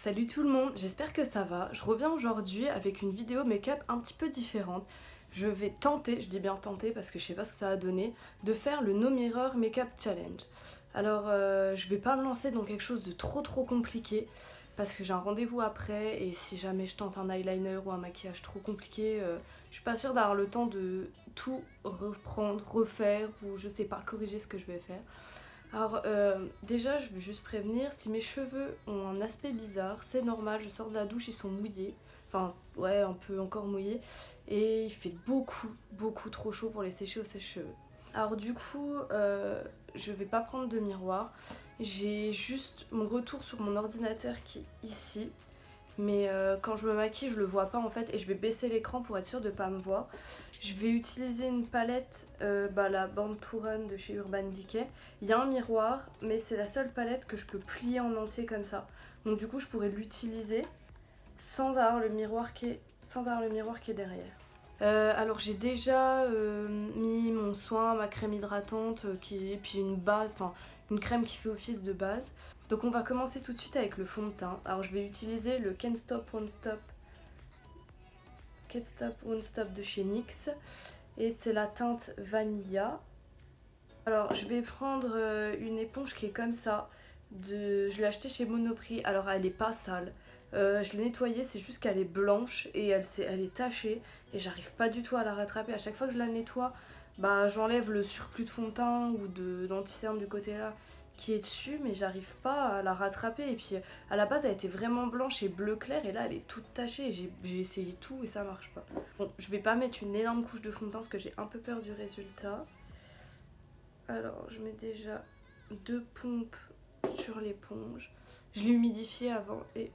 Salut tout le monde, j'espère que ça va. Je reviens aujourd'hui avec une vidéo make-up un petit peu différente. Je vais tenter, je dis bien tenter parce que je sais pas ce que ça va donner, de faire le No Mirror Makeup Challenge. Alors je vais pas me lancer dans quelque chose de trop compliqué parce que j'ai un rendez-vous après et si jamais je tente un eyeliner ou un maquillage trop compliqué, je suis pas sûre d'avoir le temps de tout reprendre, refaire ou je sais pas, corriger ce que je vais faire. Alors déjà je veux juste prévenir, si mes cheveux ont un aspect bizarre, c'est normal, je sors de la douche, ils sont mouillés, enfin ouais un peu encore mouillés, et il fait beaucoup trop chaud pour les sécher au sèche-cheveux. Alors du coup je vais pas prendre de miroir, j'ai juste mon retour sur mon ordinateur qui est ici, mais quand je me maquille je le vois pas en fait et je vais baisser l'écran pour être sûre de pas me voir. Je vais utiliser une palette, la Born to Run de chez Urban Decay. Il y a un miroir mais c'est la seule palette que je peux plier en entier comme ça. Donc du coup je pourrais l'utiliser sans avoir le miroir qui est derrière. Alors j'ai déjà mis mon soin, ma crème hydratante et puis une base, enfin une crème qui fait office de base. Donc on va commencer tout de suite avec le fond de teint. Alors je vais utiliser le Can't Stop Won't Stop de chez NYX et c'est la teinte Vanilla. Alors je vais prendre une éponge qui est comme ça, je l'ai achetée chez Monoprix, alors elle est pas sale. Je l'ai nettoyée, c'est juste qu'elle est blanche et elle est tachée et j'arrive pas du tout à la rattraper. À chaque fois que je la nettoie, j'enlève le surplus de fond de teint ou d'anti-cerne du côté là qui est dessus, mais j'arrive pas à la rattraper. Et puis à la base elle était vraiment blanche et bleu clair et là elle est toute tachée et j'ai essayé tout et ça marche pas. Bon, je vais pas mettre une énorme couche de fond de teint parce que j'ai un peu peur du résultat. Alors je mets déjà 2 pompes sur l'éponge. Je l'ai humidifiée avant et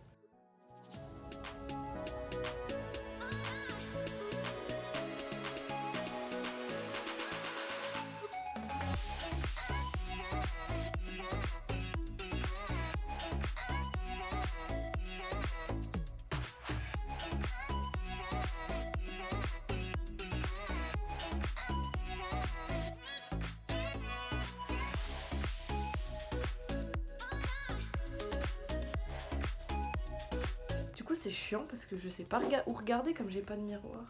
du coup c'est chiant parce que je sais pas où regarder comme j'ai pas de miroir.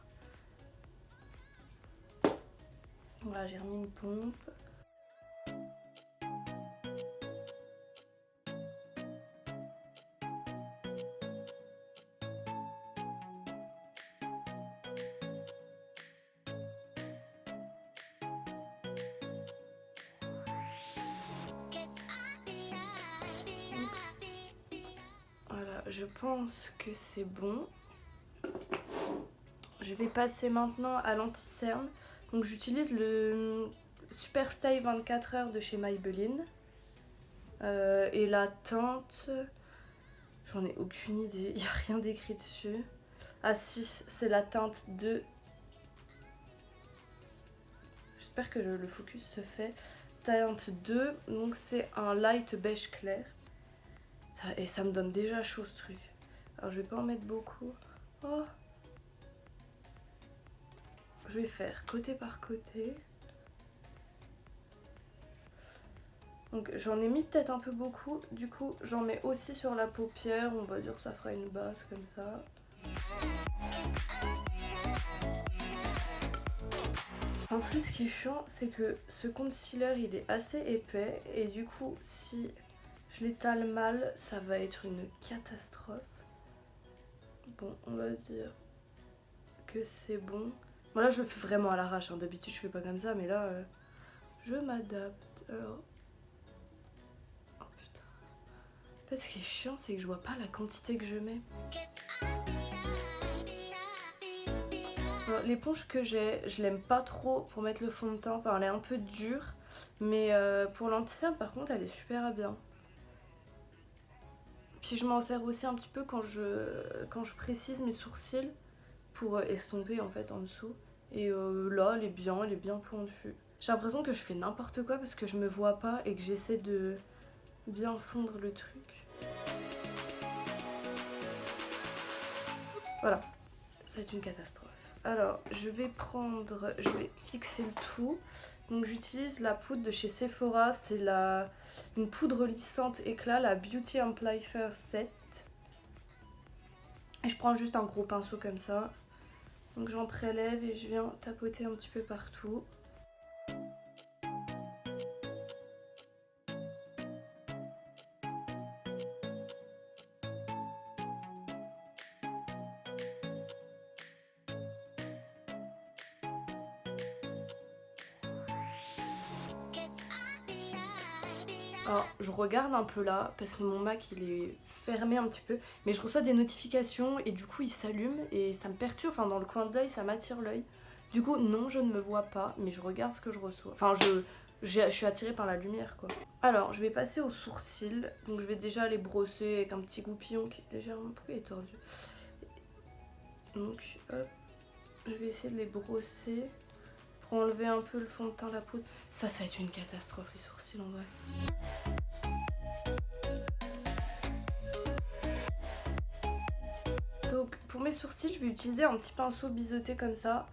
Voilà, j'ai remis une pompe. Voilà, je pense que c'est bon. Je vais passer maintenant à l'anti-cerne. Donc j'utilise le Super Stay 24 heures de chez Maybelline. Et la teinte, j'en ai aucune idée, il n'y a rien d'écrit dessus. Ah si, c'est la teinte 2. J'espère que le focus se fait. Teinte 2, donc c'est un light beige clair. Et ça me donne déjà chaud ce truc. Alors je vais pas en mettre beaucoup. Oh, je vais faire côté par côté. Donc j'en ai mis peut-être un peu beaucoup. Du coup j'en mets aussi sur la paupière. On va dire que ça fera une base comme ça. En plus ce qui est chiant c'est que ce concealer il est assez épais. Et du coup si je l'étale mal ça va être une catastrophe. Bon on va dire que c'est bon. Bon là je le fais vraiment à l'arrache, hein. D'habitude je fais pas comme ça mais là je m'adapte. Alors... oh putain. En fait ce qui est chiant c'est que je vois pas la quantité que je mets. L'éponge que j'ai, je l'aime pas trop pour mettre le fond de teint, enfin elle est un peu dure, mais pour l'anti-cerne par contre elle est super bien. Puis je m'en sers aussi un petit peu quand je précise mes sourcils pour estomper en fait en dessous. Et là elle est bien pointue. J'ai l'impression que je fais n'importe quoi parce que je me vois pas et que j'essaie de bien fondre le truc. Voilà, c'est une catastrophe. Alors, je vais fixer le tout. Donc j'utilise la poudre de chez Sephora, c'est une poudre lissante éclat, la Beauty Amplifier 7. Et je prends juste un gros pinceau comme ça. Donc j'en prélève et je viens tapoter un petit peu partout. Alors, je regarde un peu là, parce que mon Mac il est fermé un petit peu, mais je reçois des notifications et du coup il s'allume et ça me perturbe, enfin dans le coin de l'œil, ça m'attire l'œil. Du coup, non, je ne me vois pas, mais je regarde ce que je reçois. Enfin, je suis attirée par la lumière, quoi. Alors, je vais passer aux sourcils, donc je vais déjà les brosser avec un petit goupillon qui est légèrement... Pourquoi il est tordu? Donc, hop, je vais essayer de les brosser pour enlever un peu le fond de teint, la poudre. Ça va être une catastrophe, les sourcils, en vrai. Donc pour mes sourcils, je vais utiliser un petit pinceau biseauté comme ça.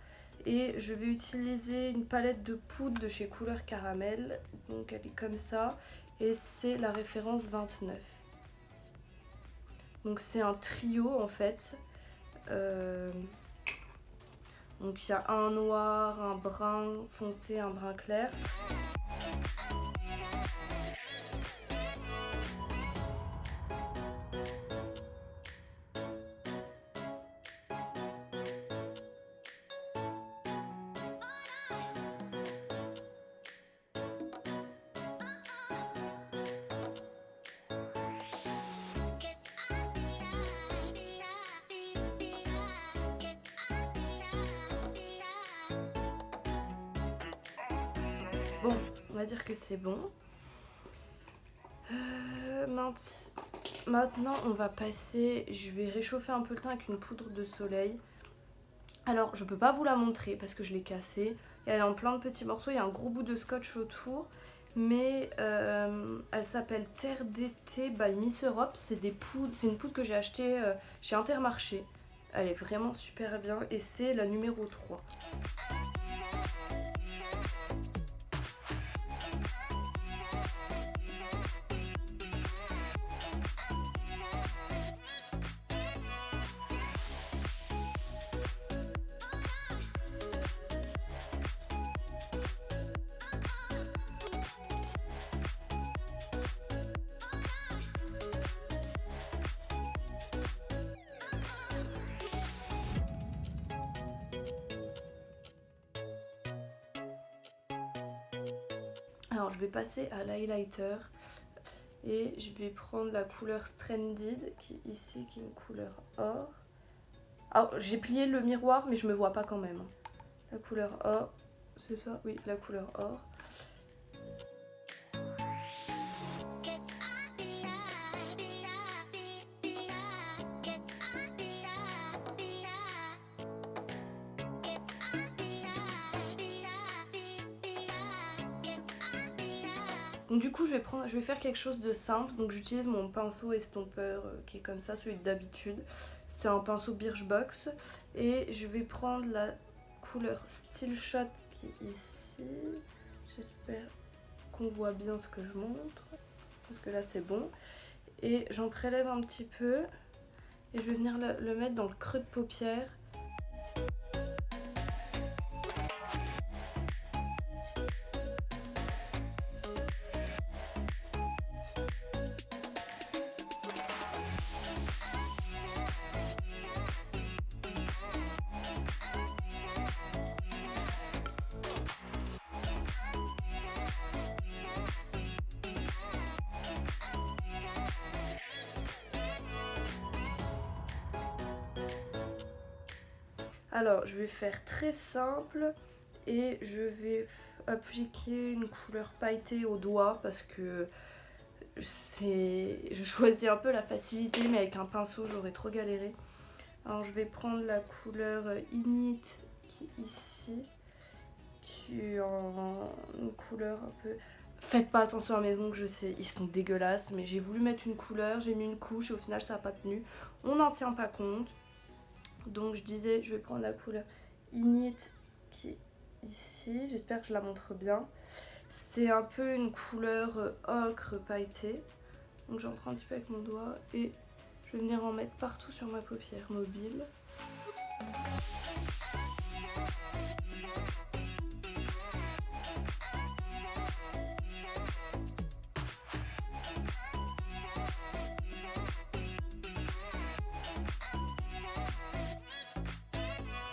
Et je vais utiliser une palette de poudre de chez Couleur Caramel. Donc elle est comme ça. Et c'est la référence 29. Donc c'est un trio en fait. Donc il y a un noir, un brun foncé, un brun clair. Bon, on va dire que c'est bon. Maintenant, on va passer... Je vais réchauffer un peu le teint avec une poudre de soleil. Alors, je peux pas vous la montrer parce que je l'ai cassée. Et elle est en plein de petits morceaux. Il y a un gros bout de scotch autour. Mais elle s'appelle Terre d'été by Miss Europe. C'est une poudre que j'ai achetée chez Intermarché. Elle est vraiment super bien. Et c'est la numéro 3. Alors je vais passer à l'highlighter et je vais prendre la couleur Stranded qui est ici, qui est une couleur or. Alors j'ai plié le miroir mais je me vois pas quand même. La couleur or, c'est ça? Oui, la couleur or. Donc du coup je vais faire quelque chose de simple. Donc j'utilise mon pinceau estompeur qui est comme ça, celui d'habitude. C'est un pinceau Birchbox. Et je vais prendre la couleur Still Shot qui est ici. J'espère qu'on voit bien ce que je montre. Parce que là c'est bon. Et j'en prélève un petit peu. Et je vais venir le mettre dans le creux de paupière. Alors, je vais faire très simple et je vais appliquer une couleur pailletée au doigt parce que je choisis un peu la facilité, mais avec un pinceau, j'aurais trop galéré. Alors, je vais prendre la couleur Init qui est ici, qui est une couleur un peu... Faites pas attention à mes ongles, je sais, ils sont dégueulasses, mais j'ai voulu mettre une couleur, j'ai mis une couche et au final, ça n'a pas tenu. On n'en tient pas compte. Donc je disais, je vais prendre la couleur Init qui est ici. J'espère que je la montre bien. C'est un peu une couleur ocre pailletée. Donc j'en prends un petit peu avec mon doigt et je Je vais venir en mettre partout sur ma paupière mobile.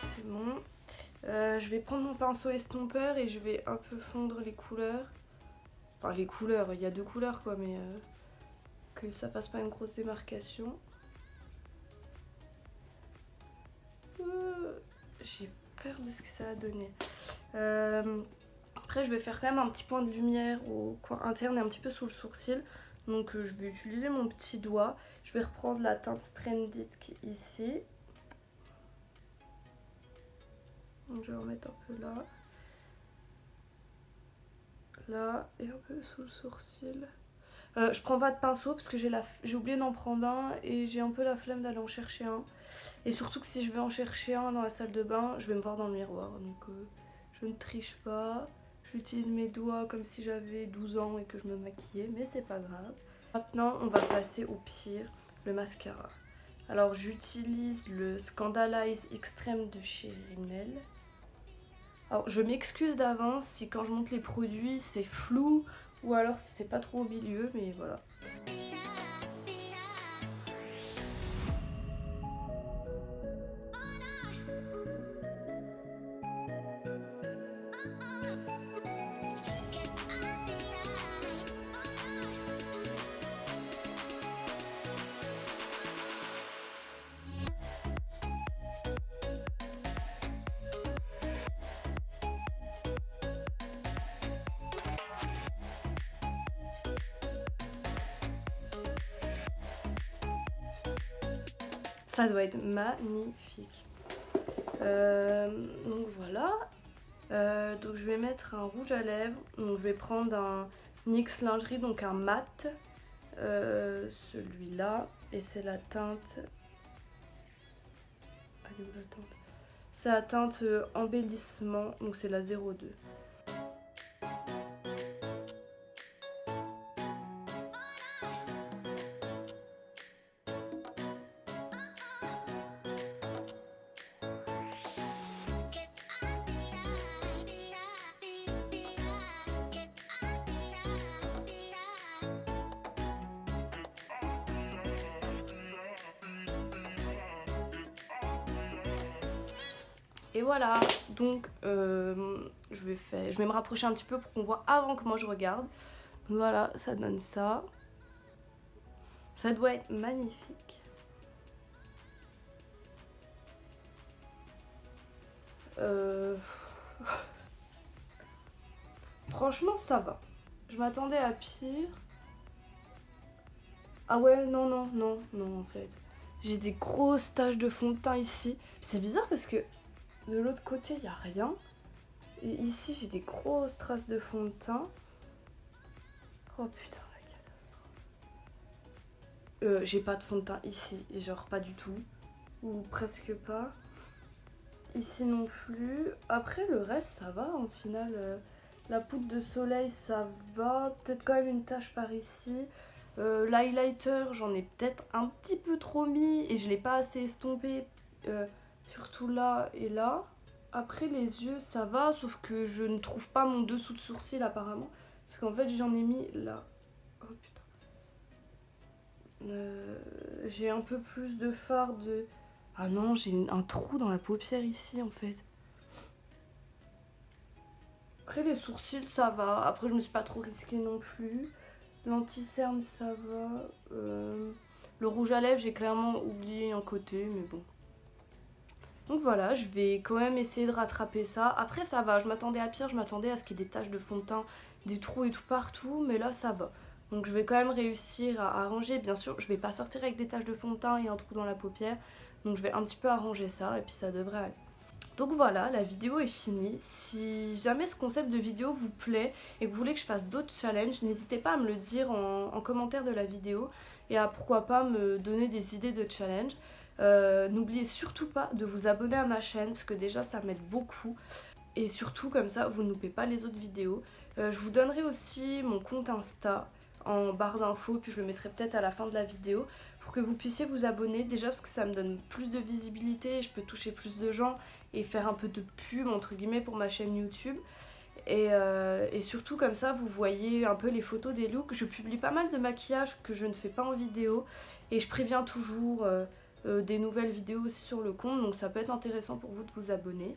C'est bon. Je vais prendre mon pinceau estompeur et je vais un peu fondre les couleurs. Enfin les couleurs, il y a 2 couleurs quoi, mais que ça fasse pas une grosse démarcation. J'ai peur de ce que ça a donné. Après je vais faire quand même un petit point de lumière au coin interne et un petit peu sous le sourcil. Donc je vais utiliser mon petit doigt. Je vais reprendre la teinte Stranded qui est ici. Donc je vais en mettre un peu là. Là et un peu sous le sourcil. Je prends pas de pinceau parce que j'ai oublié d'en prendre un et j'ai un peu la flemme d'aller en chercher un. Et surtout que si je vais en chercher un dans la salle de bain, je vais me voir dans le miroir. Donc je ne triche pas. J'utilise mes doigts comme si j'avais 12 ans et que je me maquillais, mais c'est pas grave. Maintenant, on va passer au pire, le mascara. Alors j'utilise le Scandalize Extreme de chez Rimmel. Alors je m'excuse d'avance si quand je monte les produits c'est flou ou alors si c'est pas trop au milieu, mais voilà. Ça doit être magnifique. Donc voilà. Donc je vais mettre un rouge à lèvres. Donc je vais prendre un NYX lingerie, donc un mat. Celui-là. Et c'est la teinte. Elle est où la teinte? C'est la teinte embellissement. Donc c'est la 02. Et voilà, donc je vais me rapprocher un petit peu pour qu'on voit avant que moi je regarde. Donc voilà, ça donne ça. Ça doit être magnifique. Franchement, ça va. Je m'attendais à pire. Ah ouais, non, en fait. J'ai des grosses taches de fond de teint ici. C'est bizarre parce que de l'autre côté, il n'y a rien. Et ici, j'ai des grosses traces de fond de teint. Oh putain, la catastrophe. J'ai pas de fond de teint ici, genre pas du tout. Ou presque pas. Ici non plus. Après, le reste, ça va. Au final, la poudre de soleil, ça va. Peut-être quand même une tache par ici. L'highlighter, j'en ai peut-être un petit peu trop mis et je l'ai pas assez estompé. Surtout là et là. Après les yeux ça va, sauf que je ne trouve pas mon dessous de sourcil apparemment. Parce qu'en fait j'en ai mis là. Oh putain. J'ai un peu plus de fard de... Ah non, j'ai un trou dans la paupière ici en fait. Après les sourcils ça va. Après je me suis pas trop risquée non plus. L'anti-cerne ça va. Le rouge à lèvres j'ai clairement oublié un côté mais bon. Donc voilà, je vais quand même essayer de rattraper ça. Après ça va, je m'attendais à pire, je m'attendais à ce qu'il y ait des taches de fond de teint, des trous et tout partout, mais là ça va. Donc je vais quand même réussir à arranger. Bien sûr, je vais pas sortir avec des taches de fond de teint et un trou dans la paupière. Donc je vais un petit peu arranger ça et puis ça devrait aller. Donc voilà, la vidéo est finie. Si jamais ce concept de vidéo vous plaît et que vous voulez que je fasse d'autres challenges, n'hésitez pas à me le dire en commentaire de la vidéo et à pourquoi pas me donner des idées de challenge. N'oubliez surtout pas de vous abonner à ma chaîne parce que déjà ça m'aide beaucoup et surtout comme ça vous ne loupez pas les autres vidéos. Je vous donnerai aussi mon compte Insta en barre d'infos puis je le mettrai peut-être à la fin de la vidéo pour que vous puissiez vous abonner, déjà parce que ça me donne plus de visibilité, je peux toucher plus de gens et faire un peu de pub entre guillemets pour ma chaîne YouTube. Et surtout comme ça vous voyez un peu les photos des looks. Je publie pas mal de maquillage que je ne fais pas en vidéo et je préviens toujours des nouvelles vidéos aussi sur le compte, donc ça peut être intéressant pour vous de vous abonner.